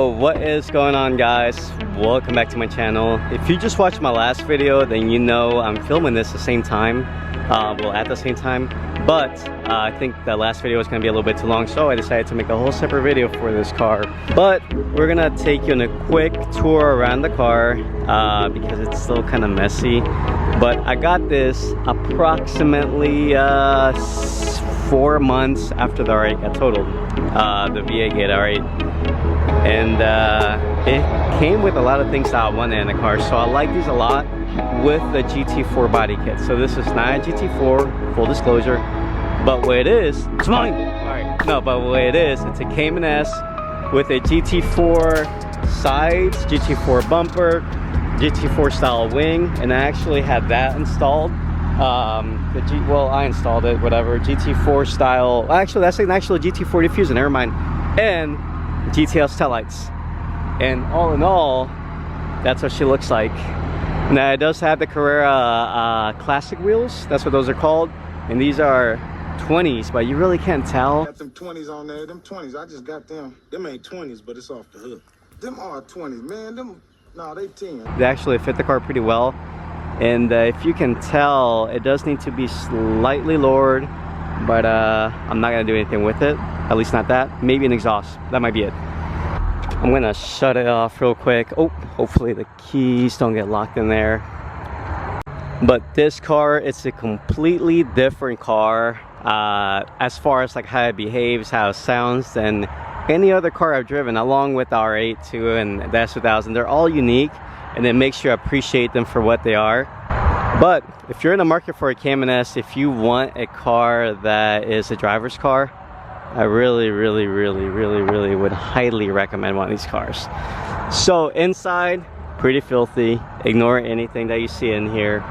Yo, what is going on, guys? Welcome back to my channel. If you just watched my last video, then you know I'm filming this at the same time. Well, at the same time, but I think the last video was gonna be a little bit too long, so I decided to make a whole separate video for this car. But we're gonna take you on a quick tour around the car because it's still kind of messy. But I got this approximately 4 months after the R8 got totaled, the V8 gate R8. And it came with a lot of things that I wanted in the car, so I like these a lot with the GT4 body kit. So this is not a GT4, full disclosure, but what it is, it's mine! Alright, no, but what it is, it's a Cayman S with a GT4 sides, GT4 bumper, GT4 style wing, and I actually had that installed. Well, I installed it, whatever, GT4 style, actually that's an actual GT4 diffuser, never mind, and GTS taillights. And all in all, that's what she looks like. Now it does have the Carrera classic wheels, that's what those are called, and these are 20s, but you really can't tell. Got them 20s on there, them 20s, I just got them. Them ain't 20s, but it's off the hook. Them are 20s, man, them, no, they 10. They actually fit the car pretty well, and if you can tell, it does need to be slightly lowered, but I'm not gonna do anything with it, at least not that. Maybe an exhaust, that might be it. I'm gonna shut it off real quick. Oh, hopefully the keys don't get locked in there. But this car, it's a completely different car as far as like how it behaves, how it sounds than any other car I've driven, along with the R8 too and the S2000. They're all unique, and it makes you appreciate them for what they are. But if you're in the market for a Cayman S, if you want a car that is a driver's car, I really would highly recommend one of these cars. So inside, pretty filthy. Ignore anything that you see in here.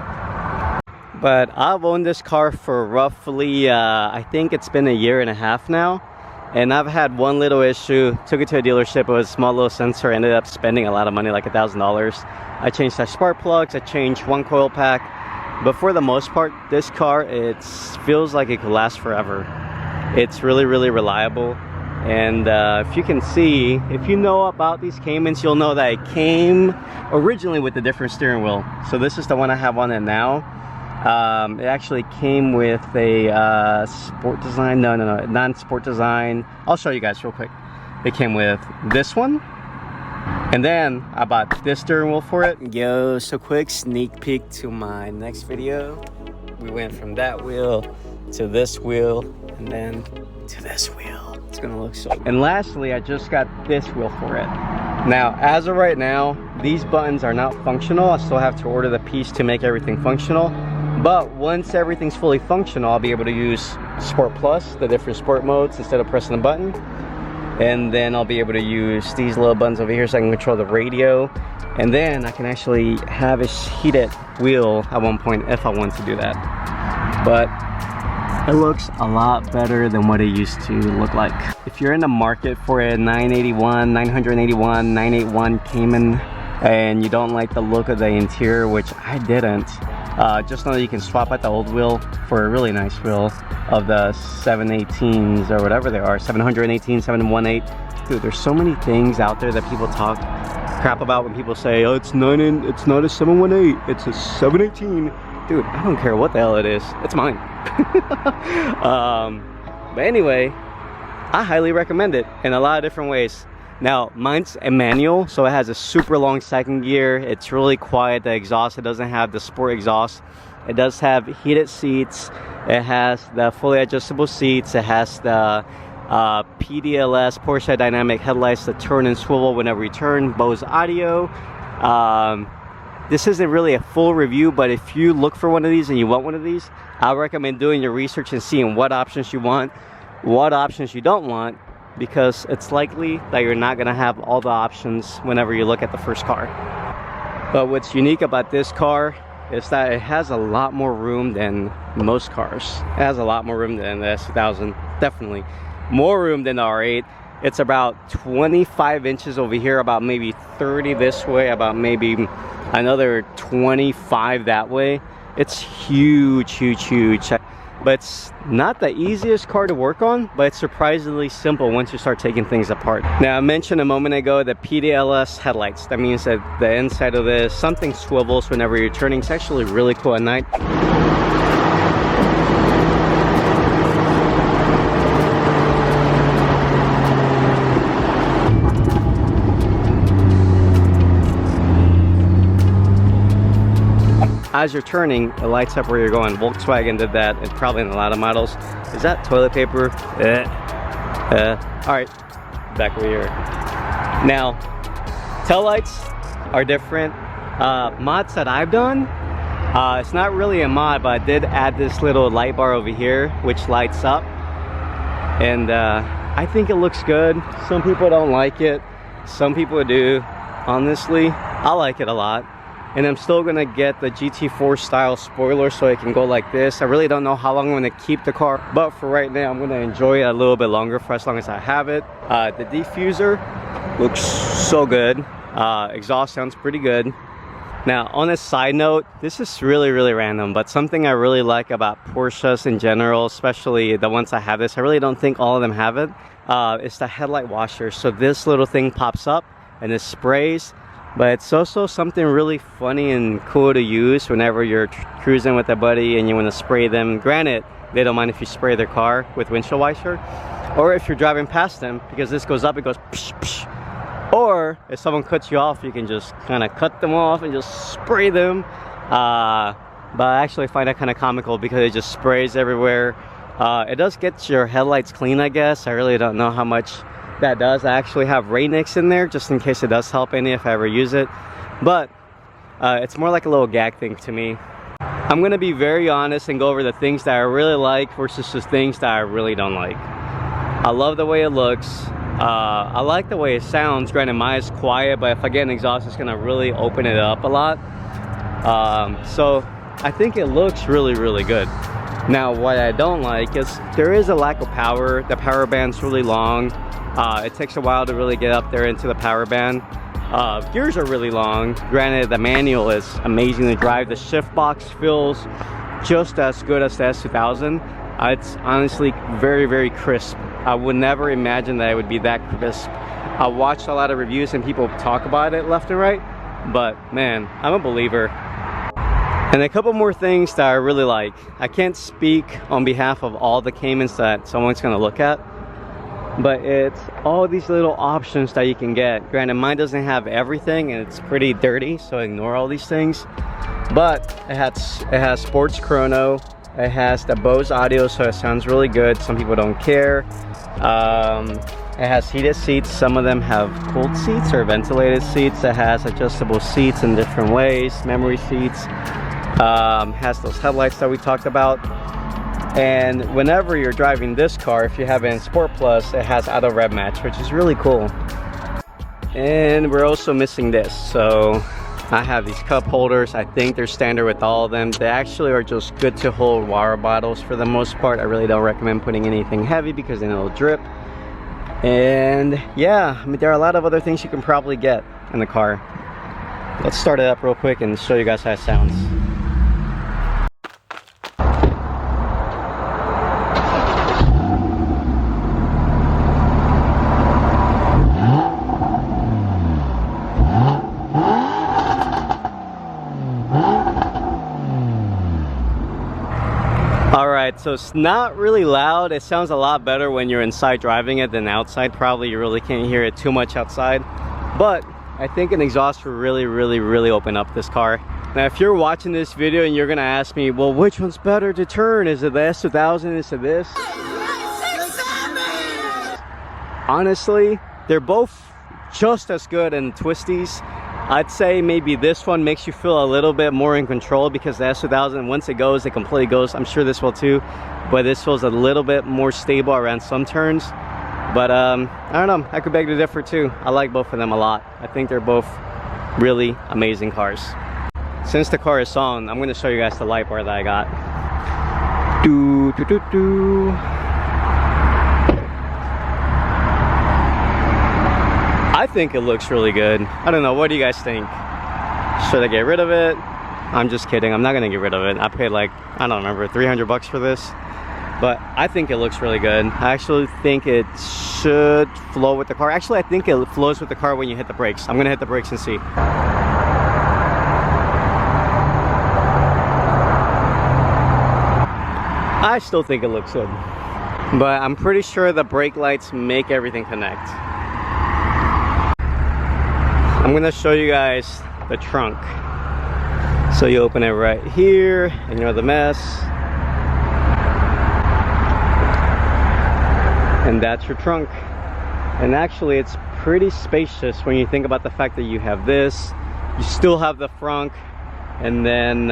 But I've owned this car for roughly, I think it's been 1.5 years now. And I've had one little issue. Took it to a dealership. It was a small little sensor. I ended up spending a lot of money, like $1,000. I changed the spark plugs. I changed one coil pack. But for the most part, this car, it feels like it could last forever. It's really reliable, and if you can see, if you know about these Caymans, you'll know that it came originally with a different steering wheel. So this is the one I have on it now. It actually came with a sport design, no, non-sport design. I'll show you guys real quick. It came with this one, and then I bought this steering wheel for it. Yo, so quick sneak peek to my next video. We went from that wheel to this wheel, and then to this wheel. It's gonna look so. And lastly, I just got this wheel for it. Now, as of right now, these buttons are not functional. I still have to order the piece to make everything functional. But once everything's fully functional, I'll be able to use Sport Plus, the different sport modes, instead of pressing the button. And then I'll be able to use these little buttons over here so I can control the radio. And then I can actually have a heated wheel at one point if I want to do that. But it looks a lot better than what it used to look like. If you're in the market for a 981 Cayman and you don't like the look of the interior, which I didn't, just know that you can swap out the old wheel for a really nice wheel of the 718s or whatever they are, 718, 718. Dude, there's so many things out there that people talk crap about when people say, oh, it's not a 718, it's a 718. Dude, I don't care what the hell it is. It's mine. But anyway, I highly recommend it in a lot of different ways. Now, mine's a manual, so it has a super long second gear. It's really quiet. The exhaust, it doesn't have the sport exhaust. It does have heated seats. It has the fully adjustable seats. It has the PDLS, Porsche dynamic headlights that turn and swivel whenever you turn. Bose audio. This isn't really a full review, but if you look for one of these and you want one of these, I recommend doing your research and seeing what options you want, what options you don't want, because it's likely that you're not gonna have all the options whenever you look at the first car. But what's unique about this car is that it has a lot more room than most cars. It has a lot more room than the S2000, definitely. More room than the R8. It's about 25 inches over here, about maybe 30 this way, about maybe another 25 that way. It's huge. but it's not the easiest car to work on, but it's surprisingly simple once you start taking things apart. Now, I mentioned a moment ago the PDLS headlights. That means that the inside of this, something swivels whenever you're turning. It's actually really cool at night. As you're turning, it lights up where you're going. Volkswagen did that, and probably in a lot of models. Is that toilet paper? All right, back over here. Now, tail lights are different. Mods that I've done, it's not really a mod, but I did add this little light bar over here, which lights up. And I think it looks good. Some people don't like it. Some people do. Honestly, I like it a lot. And I'm still gonna get the GT4 style spoiler so it can go like this. I really don't know how long I'm gonna keep the car, but for right now, I'm gonna enjoy it a little bit longer for as long as I have it. The diffuser looks so good. Exhaust sounds pretty good. Now, on a side note, this is really random, but something I really like about Porsches in general, especially the ones that have this, I really don't think all of them have it, is the headlight washer. So this little thing pops up and it sprays. But it's also something really funny and cool to use whenever you're cruising with a buddy and you want to spray them. Granted, they don't mind if you spray their car with windshield washer, or if you're driving past them, because this goes up, it goes psh, psh. Or if someone cuts you off, you can just kind of cut them off and just spray them. But I actually find that kind of comical because it just sprays everywhere. It does get your headlights clean, I guess. I really don't know how much that does. I actually have Rainix in there just in case it does help any if I ever use it, but it's more like a little gag thing to me. I'm gonna be very honest and go over the things that I really like versus the things that I really don't like. I love the way it looks. I like the way it sounds. Granted, mine is quiet, but if I get an exhaust, it's gonna really open it up a lot. So I think it looks really good. Now, what I don't like is there is a lack of power. The power band's really long. It takes a while to really get up there into the power band. Gears are really long. Granted, the manual is amazing to drive. The shift box feels just as good as the S2000. It's honestly very crisp. I would never imagine that it would be that crisp. I watched a lot of reviews and people talk about it left and right, but man, I'm a believer. And a couple more things that I really like. I can't speak on behalf of all the Caymans that someone's gonna look at, but it's all these little options that you can get. Granted, mine doesn't have everything and it's pretty dirty, so ignore all these things. But it has sports chrono, it has the Bose audio, so it sounds really good. Some people don't care. It has heated seats. Some of them have cooled seats or ventilated seats. It has adjustable seats in different ways, memory seats. Has those headlights that we talked about. And whenever you're driving this car, if you have it in Sport Plus, it has auto rev match, which is really cool. And we're also missing this. So I have these cup holders. I think they're standard with all of them. They actually are just good to hold water bottles for the most part. I really don't recommend putting anything heavy because then it'll drip. And yeah, I mean, there are a lot of other things you can probably get in the car. Let's start it up real quick and show you guys how it sounds. Alright, so it's not really loud. It sounds a lot better when you're inside driving it than outside. Probably you really can't hear it too much outside. But I think an exhaust will really open up this car. Now, if you're watching this video and you're gonna ask me, well, which one's better to turn? Is it the S2000? Is it this? Honestly, they're both just as good in twisties. I'd say maybe this one makes you feel a little bit more in control because the S2000, once it goes, it completely goes. I'm sure this will too, but this feels a little bit more stable around some turns. But I don't know, I could beg to differ too. I like both of them a lot. I think they're both really amazing cars. Since the car is on, I'm gonna show you guys the light bar that I got. I think it looks really good. I don't know, what do you guys think? Should I get rid of it? I'm just kidding. I'm not gonna get rid of it. I paid like, I don't remember, 300 bucks for this. But I think it looks really good. I actually think it should flow with the car. Actually, I think it flows with the car when you hit the brakes. I'm gonna hit the brakes and see. I still think it looks good. But I'm pretty sure the brake lights make everything connect. I'm gonna show you guys the trunk. So you open it right here, and you know the mess. And that's your trunk. And actually it's pretty spacious when you think about the fact that you have this, you still have the front, and then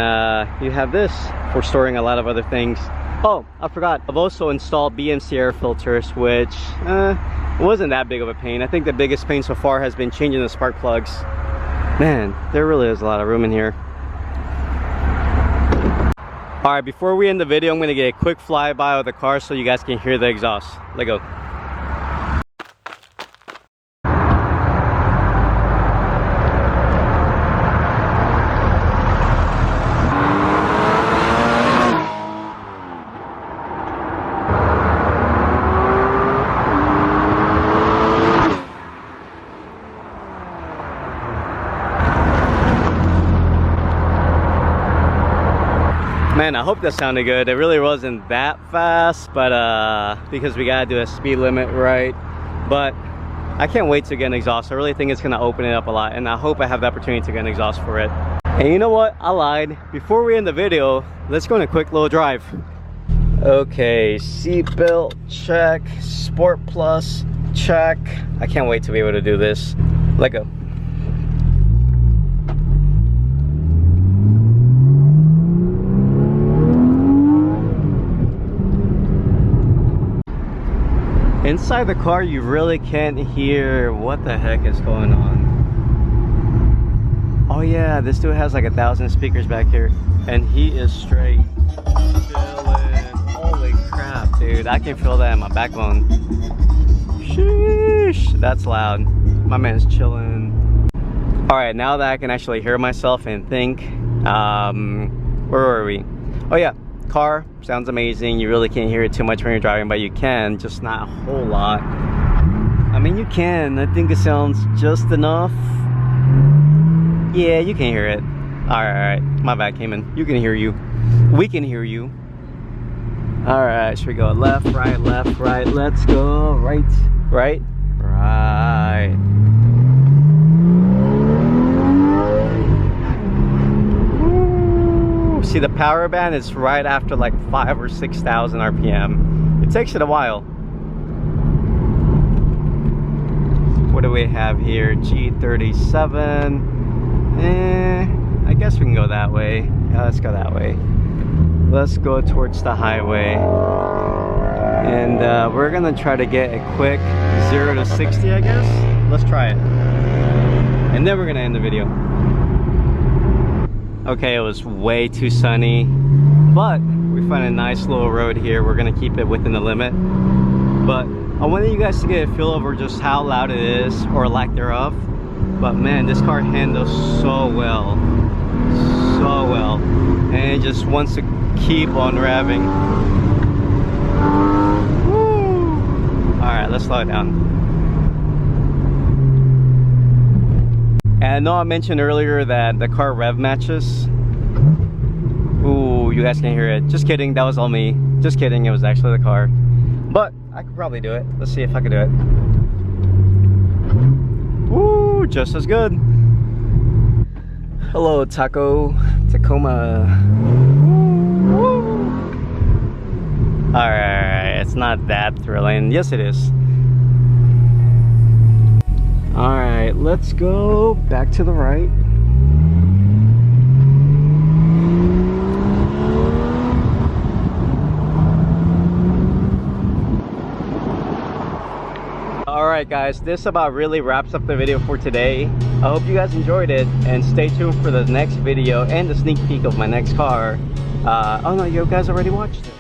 you have this for storing a lot of other things. Oh, I forgot, I've also installed BMC air filters, which wasn't that big of a pain. I think the biggest pain so far has been changing the spark plugs. Man, there really is a lot of room in here. Alright, before we end the video, I'm going to get a quick flyby of the car so you guys can hear the exhaust. Let's go. Man, I hope that sounded good. It really wasn't that fast, but because we gotta do a speed limit, right? But I can't wait to get an exhaust. I really think it's gonna open it up a lot, and I hope I have the opportunity to get an exhaust for it. And you know what? I lied. Before we end the video, let's go on a quick little drive. Okay, seatbelt check, Sport Plus check. I can't wait to be able to do this. Let go. Inside the car, you really can't hear what the heck is going on. Oh yeah, this dude has like 1,000 speakers back here, and he is straight chilling. Holy crap, dude! I can feel that in my backbone. Sheesh, that's loud. My man's chilling. All right, now that I can actually hear myself and think, where were we? Oh yeah. Car sounds amazing. You really can't hear it too much when you're driving, but you can, just not a whole lot. I mean, you can. I think it sounds just enough. Yeah, you can hear it. All right. My bad, Cayman. You can hear you. We can hear you. All right. Should we go left, right, left, right? Let's go right, right, right. See, the power band is right after like 5,000 or 6,000 RPM. It takes it a while. What do we have here? G37. I guess we can go that way. Yeah, let's go that way. Let's go towards the highway. And we're gonna try to get a quick 0 to 60, I guess. Let's try it. And then we're gonna end the video. Okay, it was way too sunny, but we found a nice little road here. We're gonna keep it within the limit. But I wanted you guys to get a feel over just how loud it is, or lack thereof. But man, this car handles so well. So well. And it just wants to keep on revving. Woo! Alright, let's slow it down. And I know I mentioned earlier that the car rev matches. Ooh, you guys can hear it. Just kidding, that was all me. Just kidding, it was actually the car. But I could probably do it. Let's see if I can do it. Ooh, just as good. Hello, Tacoma. Alright, it's not that thrilling. Yes, it is. Alright, let's go back to the right. Alright guys, this about really wraps up the video for today. I hope you guys enjoyed it, and stay tuned for the next video and the sneak peek of my next car. Oh no, you guys already watched it.